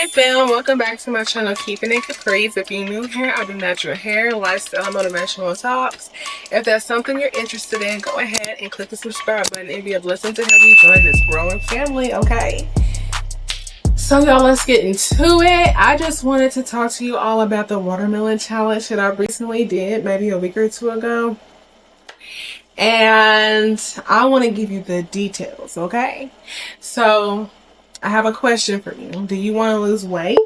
Hey fam, welcome back to my channel, Keeping It Caprice. If you're new here, I do natural hair, lifestyle, motivational talks. If that's something you're interested in, go ahead and click the subscribe button. It'd be a blessing to have you join this growing family, okay? So y'all, let's get into it. I just wanted to talk to you all about the watermelon challenge that I recently did, maybe a week or two ago. And I want to give you the details, okay? So I have a question for you. Do you want to lose weight?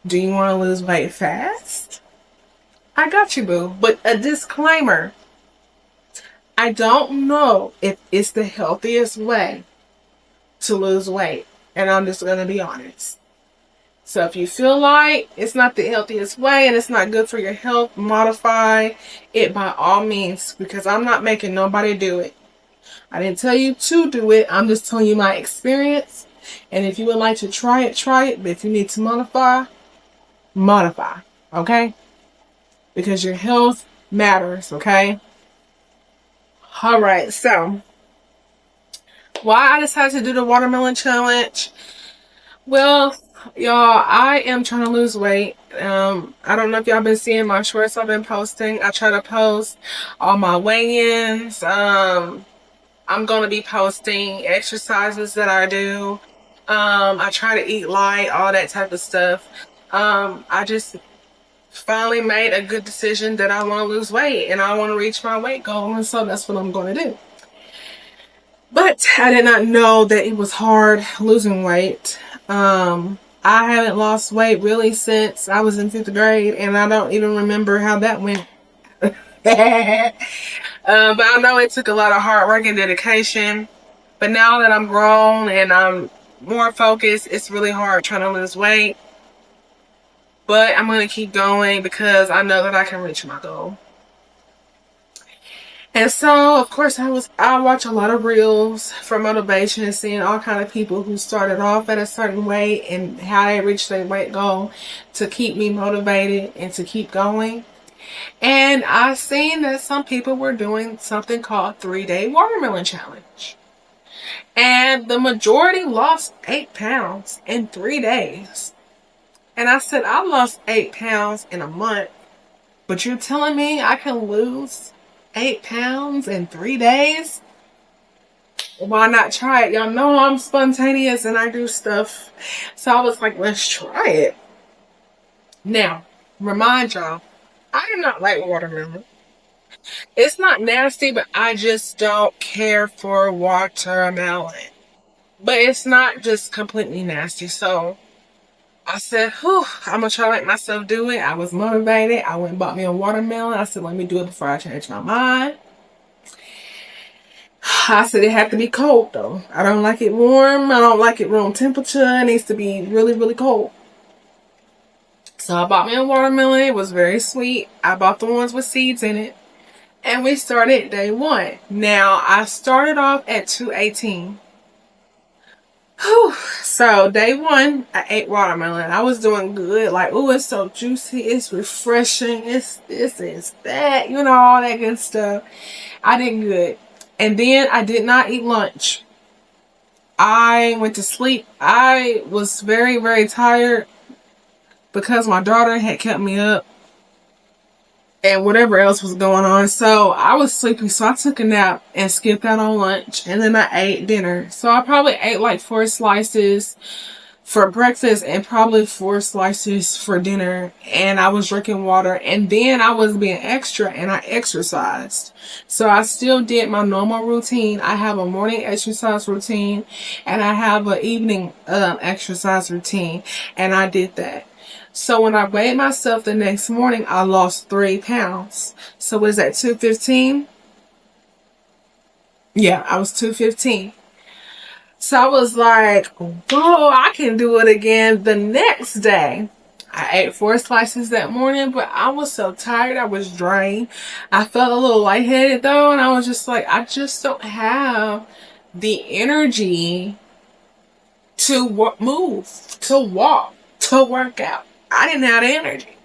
Do you want to lose weight fast? I got you, boo. But a disclaimer. I don't know if it's the healthiest way to lose weight. And I'm just going to be honest. So if you feel like it's not the healthiest way and it's not good for your health, modify it by all means. Because I'm not making nobody do it. I didn't tell you to do it. I'm just telling you my experience. And if you would like to try it, try it. But if you need to modify, okay? Because your health matters, okay? All right, so why I decided to do the watermelon challenge? Well, y'all, I am trying to lose weight. I don't know if y'all been seeing my shorts I've been posting. I try to post all my weigh-ins. I'm going to be posting exercises that I do. I try to eat light, all that type of stuff. I just finally made a good decision that I want to lose weight and I want to reach my weight goal, and so that's what I'm going to do. But I did not know that it was hard losing weight. I haven't lost weight really since I was in 5th grade, and I don't even remember how that went. But I know it took a lot of hard work and dedication. But now that I'm grown and I'm more focused, it's really hard trying to lose weight. But I'm going to keep going because I know that I can reach my goal. And so, of course, I watch a lot of reels for motivation and seeing all kind of people who started off at a certain weight and how they reached their weight goal to keep me motivated and to keep going. And I seen that some people were doing something called 3-day watermelon challenge. And the majority lost 8 pounds in 3 days. And I said, I lost 8 pounds in a month. But you're telling me I can lose 8 pounds in 3 days? Why not try it? Y'all know I'm spontaneous and I do stuff. So I was like, let's try it. Now, remind y'all, I do not like watermelon. It's not nasty, but I just don't care for watermelon. But it's not just completely nasty. So I said, whew, I'm going to try to let myself do it. I was motivated. I went and bought me a watermelon. I said, let me do it before I change my mind. I said it had to be cold, though. I don't like it warm. I don't like it room temperature. It needs to be really, really cold. So I bought me a watermelon. It was very sweet. I bought the ones with seeds in it. And we started day 1. Now, I started off at 218. Whew. So day 1, I ate watermelon. I was doing good. Like, oh, it's so juicy. It's refreshing. It's this, it's that. You know, all that good stuff. I did good. And then I did not eat lunch. I went to sleep. I was very, very tired because my daughter had kept me up and whatever else was going on. So I was sleepy. So I took a nap and skipped out on lunch. And then I ate dinner. So I probably ate like 4 slices for breakfast and probably 4 slices for dinner. And I was drinking water. And then I was being extra and I exercised. So I still did my normal routine. I have a morning exercise routine and I have an evening exercise routine. And I did that. So when I weighed myself the next morning, I lost 3 pounds. So was that 215? Yeah, I was 215. So I was like, whoa, I can do it again the next day. I ate 4 slices that morning, but I was so tired. I was drained. I felt a little lightheaded though. And I was just like, I just don't have the energy to move, to walk, to work out. I didn't have the energy.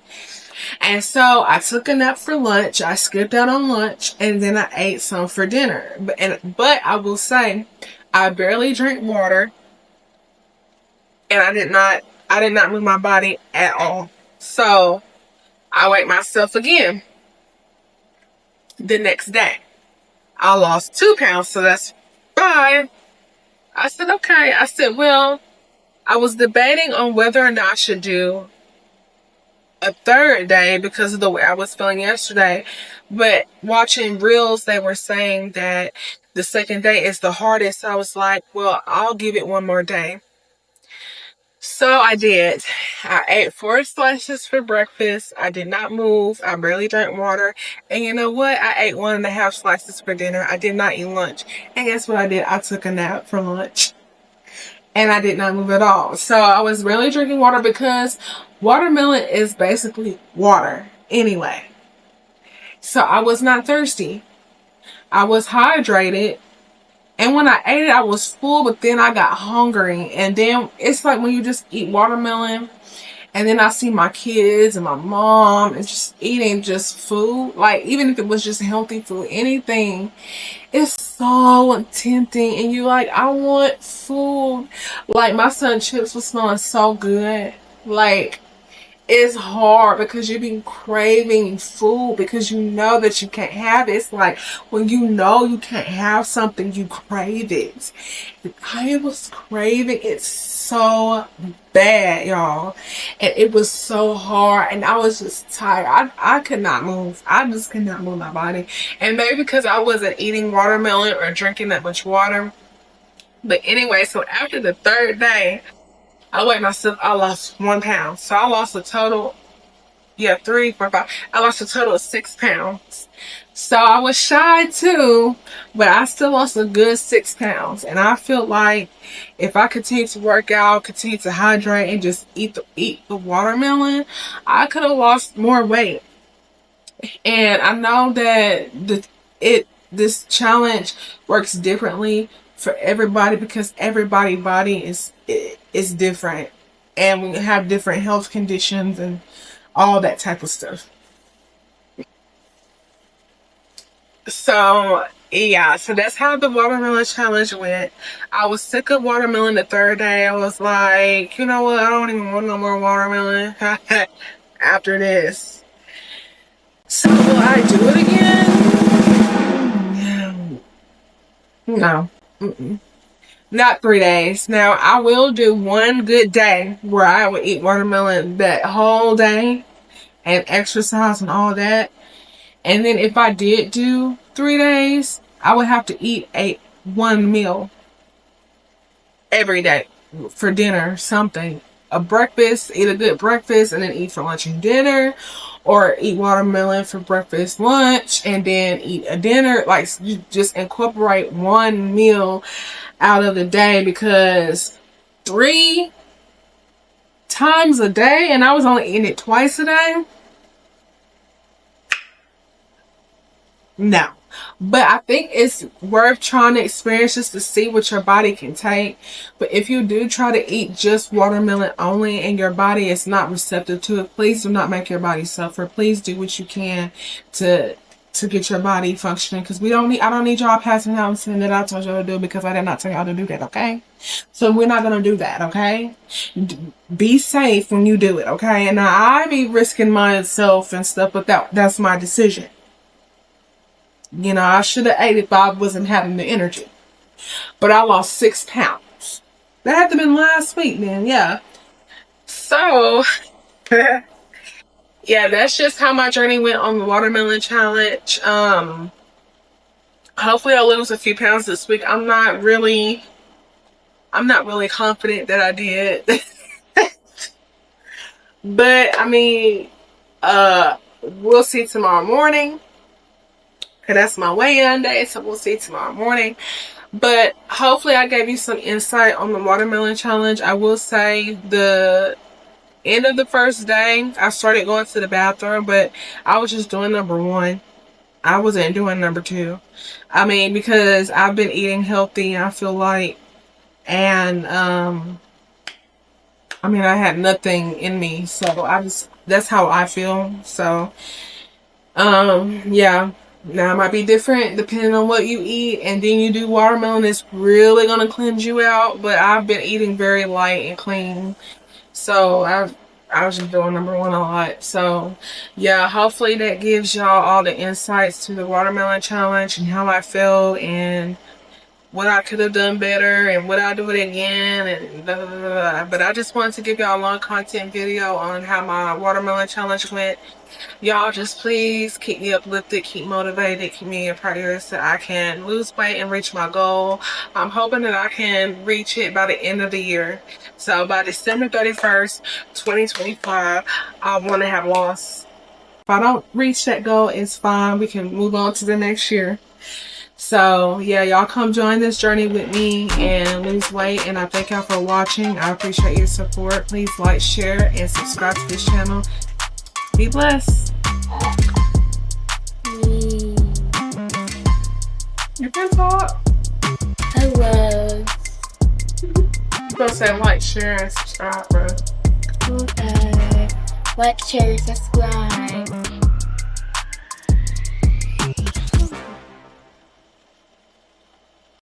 And so I took a nap for lunch. I skipped out on lunch and then I ate some for dinner. But I will say, I barely drink water and I did not I did not move my body at all. So I weighed myself again the next day. I lost 2 pounds, so that's fine. I said, okay. I said, well, I was debating on whether or not I should do a third day because of the way I was feeling yesterday. But watching reels, they were saying that the second day is the hardest. So I was like, well, I'll give it one more day. So I did. I ate 4 slices for breakfast. I did not move. I barely drank water. And you know what? I ate 1.5 slices for dinner. I did not eat lunch. And guess what I did? I took a nap for lunch. And I did not move at all. So I was really drinking water because watermelon is basically water anyway. So I was not thirsty. I was hydrated. And when I ate it, I was full, but then I got hungry. And then it's like when you just eat watermelon, and then I see my kids and my mom and just eating just food. Like, even if it was just healthy food, anything, it's so tempting. And you like, I want food. Like, my son chips was smelling so good. Like, it's hard because you've been craving food because you know that you can't have it. It's like when you know you can't have something, you crave it. And I was craving it so bad, y'all. And it was so hard. And I was just tired. I could not move. I just could not move my body. And maybe because I wasn't eating watermelon or drinking that much water. But anyway, so after the third day, I weighed myself, I lost 1 pound. So I lost a total, 3, 4, 5. I lost a total of 6 pounds. So I was shy too, but I still lost a good 6 pounds. And I feel like if I continue to work out, continue to hydrate, and just eat the watermelon, I could have lost more weight. And I know that this challenge works differently for everybody because everybody's body is different, and we have different health conditions and all that type of stuff. So yeah, so that's how the watermelon challenge went. I was sick of watermelon the third day. I was like, you know what, I don't even want no more watermelon after this. So will I do it again? No. Mm-mm. Not 3 days. Now, I will do one good day where I will eat watermelon that whole day and exercise and all that. And then if I did do 3 days, I would have to eat one meal every day for dinner, something. A breakfast, eat a good breakfast, and then eat for lunch and dinner. Or eat watermelon for breakfast, lunch, and then eat a dinner. Like, you just incorporate one meal out of the day, because 3 times a day, and I was only eating it twice a day. No. But I think it's worth trying to experience just to see what your body can take. But if you do try to eat just watermelon only and your body is not receptive to it, please do not make your body suffer. Please do what you can to get your body functioning. Because I don't need y'all passing out and saying that I told y'all to do, because I did not tell y'all to do that, okay? So we're not going to do that, okay? Be safe when you do it, okay? And now I be risking myself and stuff, but that's my decision. You know, I should have ate if I wasn't having the energy. But I lost 6 pounds. That had to have been last week, then, yeah. So, yeah, that's just how my journey went on the watermelon challenge. Hopefully I'll lose a few pounds this week. I'm not really confident that I did. But, I mean, we'll see tomorrow morning. That's my weigh-in day, so we'll see tomorrow morning. But hopefully I gave you some insight on the watermelon challenge. I will say the end of the first day, I started going to the bathroom, but I was just doing number 1. I wasn't doing number 2. I mean, because I've been eating healthy, I feel like, and I mean, I had nothing in me, so that's how I feel. So yeah. Now, it might be different depending on what you eat, and then you do watermelon. It's really going to cleanse you out, but I've been eating very light and clean. So I was just doing number one a lot. So yeah, hopefully that gives y'all all the insights to the watermelon challenge and how I feel and what I could have done better and would I do it again and blah, blah, blah, blah. But I just wanted to give y'all a long content video on how my watermelon challenge went. Y'all just please keep me uplifted, keep motivated, keep me in prayers so I can lose weight and reach my goal. I'm hoping that I can reach it by the end of the year. So by December 31st, 2025, I want to have lost. If I don't reach that goal, it's fine. We can move on to the next year. So yeah, y'all come join this journey with me and lose weight. And I thank y'all for watching. I appreciate your support. Please like, share, and subscribe to this channel. Be blessed. You can talk. Hello. You gonna say like, share, and subscribe, bro. Okay. Like, share, subscribe.